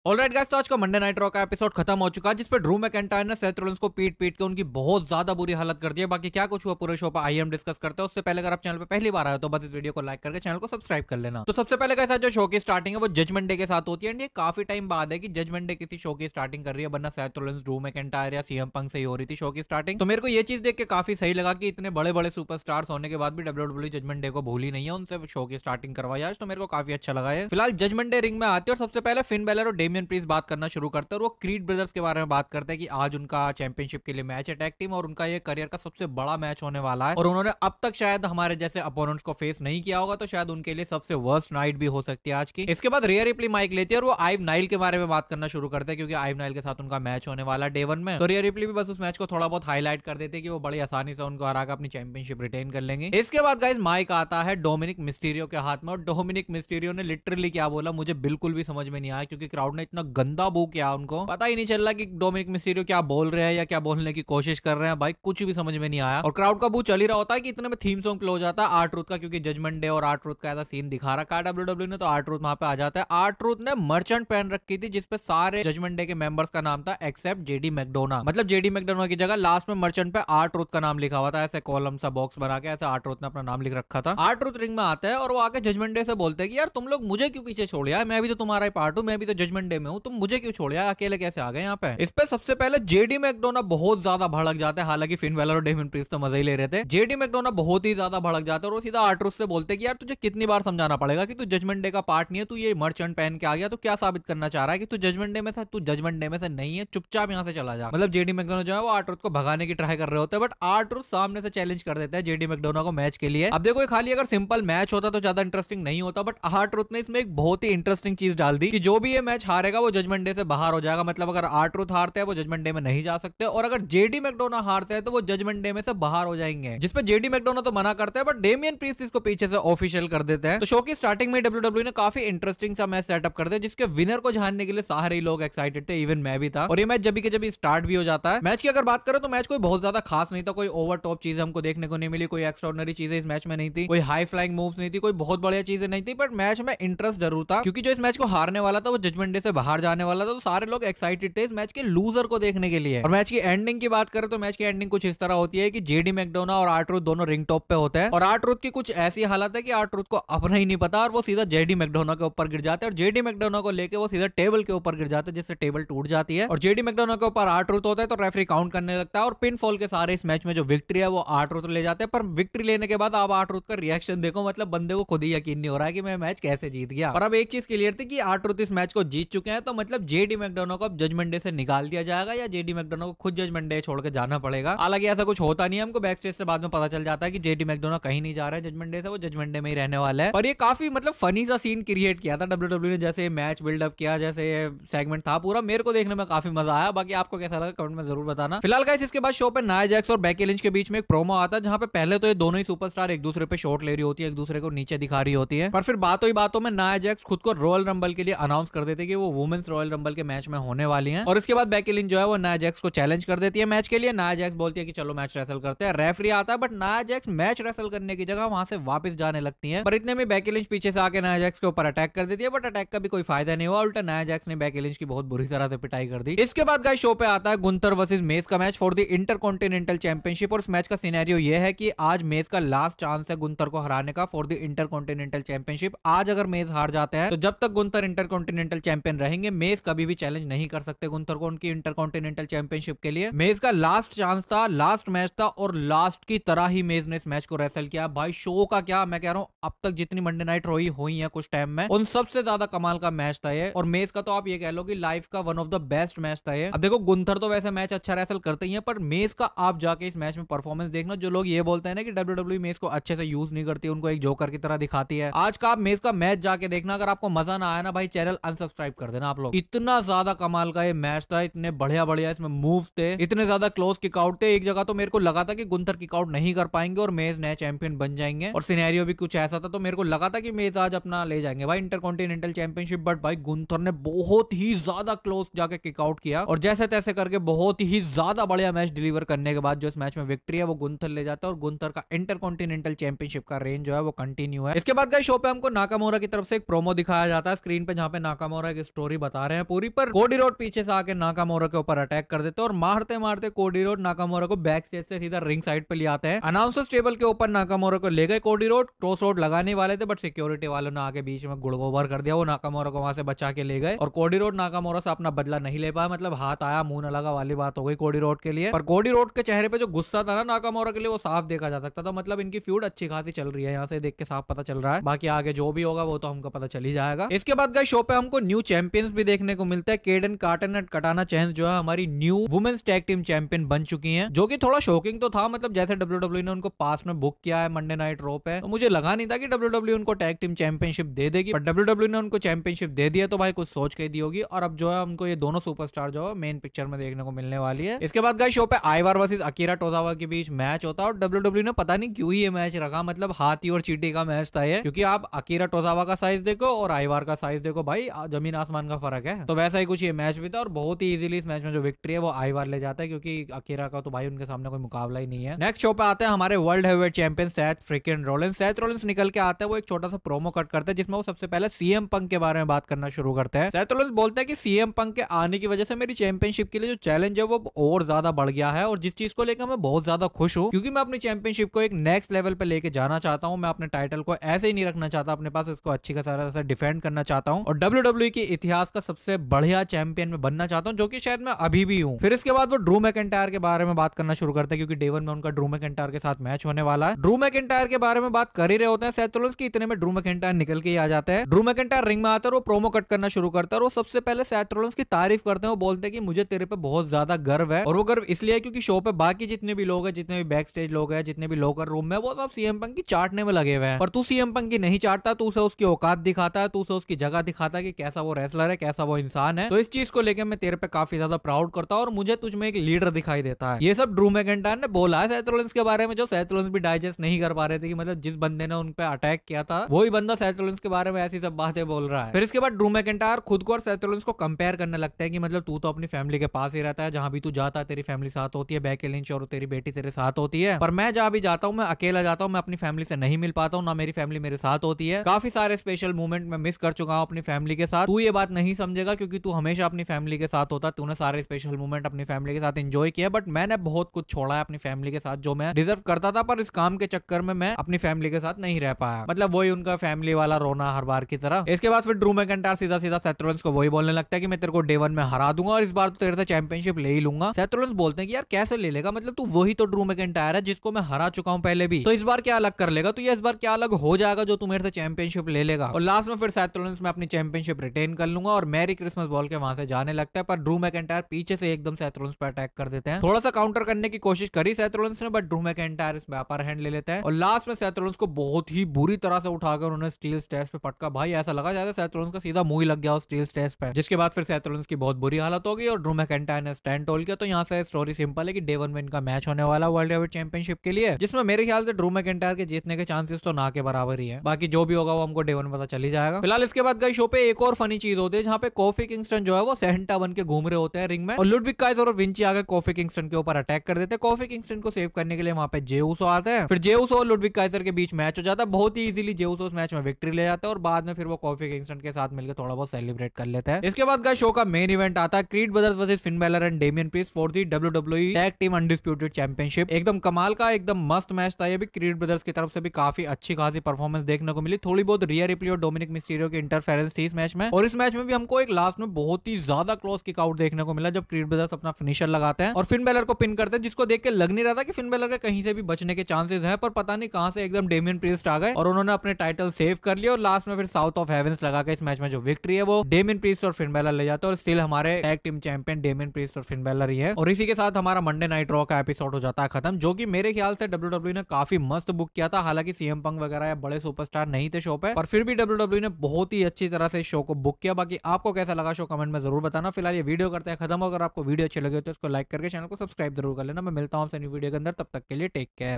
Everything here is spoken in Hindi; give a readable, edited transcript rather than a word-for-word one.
ऑलराइट गाइस, तो आज का मंडे नाइट रॉ का एपिसोड खत्म हो चुका है, जिसपे ड्रू मैकइंटायर ने सेथ रॉलिंस को पीट के उनकी बहुत ज्यादा बुरी हालत कर दी है। बाकी क्या कुछ हुआ पूरे शो पर आइए हम डिस्कस करते हैं। उससे पहले अगर आप चैनल पे पहली बार आए तो बस इस वीडियो को लाइक करके चैनल को सब्सक्राइब कर लेना। तो सबसे पहले गाइस, जो शो की स्टार्टिंग है वो जजमेंट डे के साथ होती है। एंड ये काफी टाइम बाद है कि जजमेंट डे किसी शो की स्टार्टिंग कर रही है, वरना सेथ रॉलिंस, ड्रू मैकइंटायर या सीएम पंक से ही हो रही थी शो की स्टार्टिंग। तो मेरे को ये चीज देख के काफी सही लगा कि इतने बड़े बड़े सुपरस्टार्स होने के बाद भी डब्ल्यूडब्ल्यूई जजमेंट डे को भूली नहीं है, उनसे शो की स्टार्टिंग करवाई आज। तो मेरे को काफी अच्छा लगा है। फिलहाल जजमेंट डे रिंग में आते हैं और सबसे पहले फिन बैलर और डेमियन प्रीस्ट बात करना शुरू करते हैं और वो क्रीड ब्रदर्स के बारे में बात करते हैं कि आज उनका चैंपियनशिप के लिए मैच है टैग टीम, और उनका ये करियर का सबसे बड़ा मैच होने वाला है। और उन्होंने अब तक शायद हमारे जैसे अपोनेंट्स को फेस नहीं किया होगा, तो शायद उनके लिए सबसे वर्स्ट नाइट भी हो सकती है आज की। इसके बाद रिया रिप्ली माइक लेती है और वो आइव नाइल के बारे में बात करना शुरू करते हैं, क्योंकि आइव नाइल के साथ उनका मैच होने वाला डे 1 में। तो रिया रिप्ली भी बस उस मैच को थोड़ा बहुत हाईलाइट कर देते हैं कि वो बड़ी आसानी से उनको हरा कर अपनी चैंपियनशिप रिटेन कर लेंगे। इसके बाद गाइस माइक आता है डोमिनिक मिस्टीरियो के हाथ में, और डोमिनिक मिस्टीरियो ने लिटरली क्या बोला मुझे बिल्कुल भी समझ में नहीं आया, क्योंकि क्राउड ने इतना गंदा बू किया, उनको पता ही नहीं चल रहा कि डोमिनिक मिस्टीरियो क्या बोल रहे हैं या क्या बोलने की कोशिश कर रहे हैं। भाई कुछ भी समझ में नहीं आया, और क्राउड का बू चल ही रहा होता है कि इतने में थीम सॉन्ग प्ले हो जाता है आर ट्रूथ का, क्योंकि जजमेंट डे और आर ट्रूथ का ऐसा सीन दिखा रखा है डब्ल्यूडब्ल्यू ने। तो आर ट्रूथ वहां पे आ जाता है। आर ट्रूथ ने मर्चेंट पहन रखी थी जिसपे सारे जजमेंट डे के मेंबर्स का नाम था एक्सेप्ट जेडी मैकडोना। मतलब जेडी मैकडोना की जगह लास्ट में मर्चेंट पे आर ट्रूथ का नाम लिखा हुआ था, ऐसे कॉलम सा बॉक्स बना के ऐसे आर ट्रूथ ने अपना नाम लिख रखा था। आर ट्रूथ रिंग में आता है और वो आके जजमेंट डे से बोलते हैं कि यार तुम लोग मुझे क्यों पीछे छोड़ यार, मैं भी तो तुम्हारा ही पार्ट हूं, मैं भी तो जजमेंट डे में हूं, तुम मुझे क्यों छोड़ यार, अकेले कैसे आ गए यहाँ पे। इस पे सबसे पहले जेडी मैकडोना बहुत ज्यादा भड़क जाते हैं, हालांकि फिन बैलर और डेमियन प्रीस्ट तो मजे ही ले रहे थे। जेडी मैकडोना बहुत ही ज्यादा भड़क जाते हैं और वो सीधा आर ट्रूथ से बोलते हैं कि यार तुझे कितनी बार समझाना पड़ेगा कि तू जजमेंट डे का पार्ट नहीं है, तू ये मर्चेंट पहन के आ गया तो क्या साबित करना चाह रहा है कि तू जजमेंट डे में से, तू जजमेंट डे में से नहीं है, चुपचाप यहाँ से चला जा। मतलब जेडी मैकडोना जो है वो आर ट्रूथ को भगाने की ट्राई कर रहे होते हैं, बट आर ट्रूथ सामने से चैलेंज कर देता है जेडी मैकडोना को मैच के लिए। अब देखो खाली अगर सिंपल मैच होता तो ज्यादा इंटरेस्टिंग नहीं होता, बट आर ट्रूथ ने इसमें एक बहुत ही इंटरेस्टिंग चीज डाल दी कि जो भी ये मैच हारेगा वो जजमेंट डे से बाहर हो जाएगा। मतलब अगर आर ट्रूथ हारते हैं वो जजमेंट डे में नहीं जा सकते, और अगर जेडी मैकडोना हारते हैं तो वो जजमेंट डे में से बाहर हो जाएंगे, जिसपे जेडी मैकडोना तो मना करते हैं, बट डेमियन प्रीस्ट इसको पीछे से ऑफिशियल कर देते हैं। तो शो की स्टार्टिंग में डब्ल्यूडब्ल्यू ने काफी इंटरेस्टिंग सा मैच सेटअप कर दिया, जिसके विनर को जानने के लिए सारे लोग एक्साइटेड थे, इवन मैं भी था। और ये मैच जब के स्टार्ट भी हो जाता है। मैच की अगर बात करें तो मैच कोई बहुत ज्यादा खास नहीं था, कोई ओवर टॉप चीजें हमको देखने को नहीं मिली, कोई एक्स्ट्राऑर्डिनरी चीजें इस मैच में नहीं थी, कोई हाई फ्लाइंग मूव्स नहीं थी, कोई बहुत बढ़िया चीजें नहीं थी, बट मैच में इंटरेस्ट जरूर था, क्योंकि जो इस मैच को हारने वाला था वो जजमेंट डे से बाहर जाने वाला था। तो सारे लोग एक्साइटेड थे इस मैच के लूजर को देखने के लिए। और मैच की एंडिंग की बात करें तो मैच की एंडिंग कुछ इस तरह होती है कि जेडी मैकडोना और आर ट्रूथ दोनों रिंग टॉप पे होते हैं, और आर ट्रूथ की कुछ ऐसी हालत है कि आर ट्रूथ को अपना ही नहीं पता और वो सीधा जेडी मैकडोना के ऊपर गिर जाते हैं, और जेडी मैकडोना को लेके वो सीधा टेबल के ऊपर गिर जाते हैं, जिससे टेबल टूट जाती है। और जेडी मैकडोना के ऊपर आर ट्रूथ होता है तो रेफरी काउंट करने लगता है, और पिन फॉल के सारे इस मैच में जो विक्ट्री है वो आर ट्रूथ ले जाते हैं। पर विक्ट्री लेने के बाद आप आर ट्रूथ का रिएक्शन देखो, मतलब बंदे को खुद ही यकीन नहीं हो रहा है कि मैं मैच कैसे जीत गया। और अब एक चीज क्लियर थी कि आर ट्रूथ इस मैच को जीत चुके हैं, तो मतलब जेडी मैकडोना को अब जजमेंट डे से निकाल दिया जाएगा, या जेडी मैकडोना को खुद जजमेंट डे छोड़ के जाना पड़ेगा। हालांकि ऐसा कुछ होता नहीं है, हमको बैक स्टेज से बाद में पता चल जाता है कि जेडी मैकडोना कहीं नहीं जा रहा है जजमेंट डे से, वो जजमेंट डे में ही रहने वाला है। और ये काफी मतलब फनी सा सीन क्रिएट किया था डब्ल्यूडब्ल्यू ने, जैसे मैच बिल्डअप किया, जैसे सेगमेंट था पूरा, मेरे को देखने में काफी मजा आया। बाकी आपको कैसा लगा कमेंट में जरूर बताना। फिलहाल गाइस इसके बाद शो पे नाया जैक्स और बेकी लिंच के बीच में एक प्रोमो आता है, जहां पे पहले तो ये दोनों ही सुपरस्टार एक दूसरे पे शॉट ले रही होती है, एक दूसरे को नीचे दिखा रही होती है, पर फिर बातों ही बातों में नाया जैक्स खुद को रॉयल रंबल के लिए अनाउंस कर देते कि वो वुमेन्स रॉयल रंबल के मैच में होने वाली हैं। और इसके बाद बेकी लिंच जो है वो नाया जैक्स को चैलेंज कर देती है मैच के लिए। नाया जैक्स बोलती है कि चलो मैच रेसल करते हैं, रेफरी आता है, but Nia Jax match wrestle करने की जगह वहां से वापस जाने लगती है। पर इतने में बेकी लिंच पीछे से आके नाया जैक्स के ऊपर अटैक कर देती है, बट अटैक का भी कोई फायदा नहीं हुआ, उल्टा नाया जैक्स ने बेकी लिंच की बहुत बुरी तरह से पिटाई कर दी। इसके बाद गाइस शो पे आता है गुंथर वर्सेस मेज का match for the intercontinental championship, और इस मैच का सिनेरियो ये है कि आज मेज का लास्ट चांस है गुंथर को हराने का फॉर द इंटरकॉन्टिनेंटल चैंपियनशिप। आज अगर मेज हार जाते हैं तो जब तक गुंथर इंटरकॉन्टिनेंटल चैंपियन रहेंगे, मेज कभी भी चैलेंज नहीं कर सकते गुंथर को उनकी इंटरकॉन्टिनेंटल चैंपियनशिप के लिए। मेज का लास्ट चांस था, लास्ट मैच था, और लास्ट की तरह ही मेज ने इस मैच को रेसल किया। भाई शो का क्या मैं कह रहा हूं, अब तक जितनी मंडे नाइट रॉ हुई है कुछ टाइम में, उन सबसे ज्यादा कमाल का मैच था ये। और मेज का तो आप ये कह लो कि लाइफ का one of the best match था ये। अब देखो गुंथर तो वैसे मैच अच्छा रेसल करते ही है, पर मेज का आप जाके इस मैच में परफॉर्मेंस देखना। जो लोग ये बोलते हैं ना कि डब्ल्यूडब्ल्यूई मेज को अच्छे से यूज नहीं करती, उनको एक जोकर की तरह दिखाती है, आज का आप मेज का मैच जाके देखना। अगर आपको मजा ना आया ना भाई, चैनल अनसब्सक्राइब कर देना आप लोग। इतना ज्यादा कमाल का ये मैच था, इतने बढ़िया बढ़िया इसमें मूव्स थे, इतने ज्यादा क्लोज किक आउट थे। एक जगह तो मेरे को लगा था कि गुंथर किक आउट नहीं कर पाएंगे और मेज नए चैंपियन बन जाएंगे, और सिनेरियो भी कुछ ऐसा था। तो मेरे को लगा था कि मेज आज अपना ले जाएंगे भाई इंटरकॉन्टिनेंटल चैंपियनशिप, बट भाई गुंथर ने बहुत ही ज्यादा क्लोज जाके किक आउट किया, और जैसे तैसे करके बहुत ही ज्यादा बढ़िया मैच डिलीवर करने के बाद जो इस मैच में विक्ट्री है वो गुंथर ले जाता है, और गुंथर का इंटरकॉन्टिनेंटल चैंपियनशिप का रेंज जो है वो कंटिन्यू है। इसके बाद गाइस शो पे हमको नाकामोरा की तरफ से एक प्रोमो दिखाया जाता है स्क्रीन पे, जहां पे नाकामोरा एक स्टोरी बता रहे हैं पूरी। पर कोडी रोड पीछे से आके नाकामोरा के ऊपर अटैक कर देते हैं और मारते मारते कोडी रोड नाकामोरा को बैक स्टेज से सीधा रिंग साइड पे ले आते हैं। अनाउंसर्स टेबल के ऊपर नाकामोरा को ले गए कोडी रोड, क्रॉस रोड लगाने वाले थे बट सिक्योरिटी वालों ने आके बीच में गुड़गोबर कर दिया। वो नाकामोरा को वहां से बचा के ले गए और कोडी रोड नाकामोरा से अपना बदला नहीं ले पाया। मतलब हाथ आया मुंह न लगा वाली बात हो गई कोडी रोड के लिए। पर कोडी रोड के चेहरे पे जो गुस्सा था ना नाकामोरा के लिए, वो साफ देखा जा सकता था। मतलब इनकी फ्यूड अच्छी खासी चल रही है, यहाँ से देख के साफ पता चल रहा है। बाकी आगे जो भी होगा वो तो हमको पता चल ही जाएगा। इसके बाद गाइस शो पे हमको न्यू चैंपियंस भी देखने को मिलता है। Kayden Carter and Katana Chance जो है हमारी new women's tag team champion बन चुकी हैं, जो कि थोड़ा शॉकिंग तो था। मतलब जैसे WWE ने उनको पास में बुक किया है मंडे नाइट रॉ पे, तो मुझे लगा नहीं था कि WWE उनको टैग टीम चैंपियनशिप दे देगी, पर WWE ने उनको चैंपियनशिप दे दिया तो भाई कुछ सोच के दी होगी। और अब जो है हमको ये दोनों सुपरस्टार जो है मेन पिक्चर में देखने को मिलने वाली है। इसके बाद गाइस शो पे आइवार वर्सेस अकीरा टोजावा के बीच मैच होता है और WWE ने पता नहीं क्यों ही ये मैच रखा। मतलब हाथी और चींटी का मैच था ये, क्योंकि आप अकीरा टोजावा का साइज देखो और आइवार का साइज देखो भाई, जमीन आसमान का फर्क है। तो वैसा ही कुछ ये मैच भी था और बहुत ही इजीली इस मैच में जो विक्ट्री है वो आइवार ले जाता है, क्योंकि अकीरा का तो भाई उनके सामने कोई मुकाबला ही नहीं है। नेक्स्ट शो पे आते हैं हमारे world heavyweight champion Seth fricking Rollins. Seth Rollins निकल के आता है, वो एक छोटा सा प्रोमो कट करता है जिसमें वो सबसे पहले सीएम पंक के बारे में बात करना शुरू करते हैं। सेथ रॉलिंस बोलता है कि सीएम पंक के आने की वजह से मेरी चैंपियनशिप के लिए जो चैलेंज है वो और ज्यादा बढ़ गया है और जिस चीज को लेकर मैं बहुत ज्यादा खुश हूँ, क्योंकि मैं अपनी चैंपियनशिप को एक नेक्स्ट लेवल पे लेके जाना चाहता हूँ। मैं अपने टाइटल को ऐसे ही नहीं रखना चाहता अपने पास, इसको अच्छी तरह से डिफेंड करना चाहता हूँ और WWE के इतिहास का सबसे बढ़िया चैंपियन में बनना चाहता हूँ, जो कि शायद मैं अभी भी हूँ। फिर इसके बाद वो ड्रू मैकिंटायर के बारे में बात करना शुरू करते हैं, क्योंकि डे 1 में उनका ड्रू मैकिंटायर के साथ मैच होने वाला है। ड्रू मैकिंटायर के बारे में बात कर ही रहे होते हैं सेथ रॉलिंस की, इतने में ड्रू मैकिंटायर निकल के ही आ जाते हैं। ड्रू मैकिंटायर रिंग में आता है और वो प्रोमो कट करना शुरू करता है और वो सबसे पहले सेथ रॉलिंस की तारीफ करते हैं। वो बोलते हैं कि मुझे तेरे पे बहुत ज्यादा गर्व है, और वो गर्व इसलिए है क्योंकि शो पे बाकी जितने भी लोग हैं, जितने भी बैक स्टेज लोग हैं, जितने भी लोकर रूम में, वो सब सीएम पंक की चाटने में लगे हुए हैं। पर तू सीएम पंक की नहीं चाटता, तू उसे उसकी औकात दिखाता है, तू उसे उसकी जगह दिखाता है कि कैसा वो रेसलर है, कैसा वो इंसान है। तो इस चीज को लेकर मैं तेरे पे काफी ज्यादा प्राउड करता हूं और मुझे तुझ में एक लीडर दिखाई देता है। ये सब ड्रू मैकिंटायर ने बोला है सेथ रॉलिंस के बारे में, जो सेथ रॉलिंस भी डाइजेस्ट नहीं कर पा रहे थे कि मतलब जिस बंदे ने उन पे अटैक किया था वही बंदा सेथ रॉलिंस के बारे में ऐसी सब बातें बोल रहा है। फिर इसके बाद ड्रू मैकिंटायर खुद को और सेथ रॉलिंस को कंपेयर करने लगता है कि मतलब तू तो अपनी फैमिली के पास ही रहता है, जहां भी तू जाता है तेरी फैमिली साथ होती है, बेकी लिंच और तेरी बेटी तेरे साथ होती है, पर मैं जहां भी जाता हूं मैं अकेला जाता हूं, मैं अपनी फैमिली से नहीं मिल पाता हूं, ना मेरी फैमिली मेरे साथ होती है। काफी सारे स्पेशल मोमेंट मैं मिस कर चुका हूं अपनी फैमिली के साथ। तू ये बात नहीं समझेगा क्योंकि तू हमेशा अपनी फैमिली के साथ होता, तूने सारे स्पेशल मोमेंट अपनी फैमिली के साथ एंजॉय किया, बट मैंने बहुत कुछ छोड़ा है अपनी फैमिली के साथ जो मैं डिजर्व करता था, पर इस काम के चक्कर में मैं अपनी फैमिली के साथ नहीं रह पाया। मतलब वही उनका फैमिली वाला रोना हर बार की तरह। इसके बाद फिर ड्रू मैकिंटायर सीधा सीधा सेथ रॉलिंस को वही बोलने लगता है कि मैं तेरे को डे 1 में हरा दूंगा और इस बार तो तेरे से चैंपियनशिप ले ही लूंगा। सेथ रॉलिंस बोलते हैं कि यार कैसे ले लेगा, मतलब तू वही तो ड्रू मैकिंटायर है जिसको मैं हरा चुका हूं पहले भी, तो इस बार क्या अलग कर लेगा, तो ये इस बार क्या अलग हो जाएगा जो तू मेरे से चैंपियनशिप ले लेगा। और लास्ट में फिर सेथ रॉलिंस में अपनी चैंपियनशिप रिटेन कर लूंगा और मैरी क्रिसमस बोल के वहां से जाने लगता है। पर ड्रू मैकिंटायर पीछे से एकदम सेथ रॉलिंस पर अटैक कर देते हैं। थोड़ा सा काउंटर करने की कोशिश करी सेथ रॉलिंस ने, बट ड्रू मैकिंटायर इस व्यापार हैंड ले लेते हैं और लास्ट में सेथ रॉलिंस को बहुत ही बुरी तरह से उठाकर उन्होंने स्टील स्टेयर्स पे पटका। भाई ऐसा लगा जाता सेथ रॉलिंस का सीधा मुंह ही लग गया स्टील स्टेयर्स पे, जिसके बाद फिर सेथ रॉलिंस की बहुत बुरी हालत हो गई और ड्रू मैकिंटायर ने स्टैंड तोड़ किया। तो यहाँ से स्टोरी सिंपल है कि डे 1 में इनका मैच होने वाला वर्ल्ड हेवीवेट चैंपियनशिप के लिए, जिसमें मेरे ख्याल से ड्रू मैकिंटायर के जीतने के चांसेस तो ना के बराबर ही है। बाकी जो भी होगा वो हमको डे 1 में पता चल ही जाएगा। फिलहाल इसके बाद गाइस शो पे एक और फनी चीज होती है जहाँ पे कॉफी किंगस्टन जो है वो सेंटा बन के घूम रहे होते हैं रिंग में और लुडविग काइजर और विंची आकर कॉफी किंगस्टन के ऊपर अटैक कर देते हैं। कॉफी किंगस्टन को सेव करने के लिए वहां पे जे ऊसो आते हैं। फिर जे ऊसो और लुडविग काइजर के बीच मैच हो जाता है। बहुत ही इजीली जे ऊसो उस मैच में विक्ट्री ले जाता है और बाद में फिर वो कॉफी किंगस्टन के साथ मिलकर थोड़ा बहुत सेलिब्रेट कर लेते हैं। इसके बाद गाइस शो का मेन इवेंट आता है creed brothers versus Finn Balor and Damien priest for the WWE tag team undisputed championship. एकदम कमाल का एकदम मस्त मैच था ये भी। क्रीड ब्रदर्स की तरफ से भी काफी अच्छी खासी परफॉर्मेंस देखने को मिली। थोड़ी बहुत रिया रिप्ली और डोमिनिक मिस्टीरियो की इंटरफेरेंस थी इस मैच में, और इस मैच में भी हमको एक लास्ट में बहुत ही ज्यादा क्लोज किक आउट देखने को मिला जब क्रीड ब्रदर्स अपना फिनिशर लगाते हैं और फिन बैलर को पिन करते हैं, जिसको देख के लग नहीं रहा था कि फिन बैलर के कहीं से भी बचने के चांसेस हैं, पर पता नहीं कहां से एकदम डेमियन प्रीस्ट आ गए और उन्होंने अपने टाइटल सेव कर लिया और लास्ट में फिर साउथ ऑफ हेवेंस लगा के इस मैच में जो विक्ट्री है वो डेमियन प्रीस्ट और फिन बैलर ले जाते हैं और स्टिल हमारे tag team champion Damien priest और फिन बैलर ही है। और इसी के साथ हमारा मंडे नाइट रॉ का एपिसोड हो जाता है खत्म, जो कि मेरे ख्याल से WWE ने काफी मस्त बुक किया था। हालांकि सीएम पंक वगैरह या बड़े सुपरस्टार नहीं थे शो पे, पर फिर भी WWE ने बहुत ही अच्छी तरह से शो को बुक किया। बाकी आपको कैसा लगा शो कमेंट में जरूर बताना। फिलहाल ये वीडियो करते हैं खत्म। अगर आपको वीडियो अच्छी लगे तो इसको लाइक करके चैनल को सब्सक्राइब जरूर कर लेना। मैं मिलता हूं आपसे न्यू वीडियो के अंदर, तब तक के लिए टेक केयर।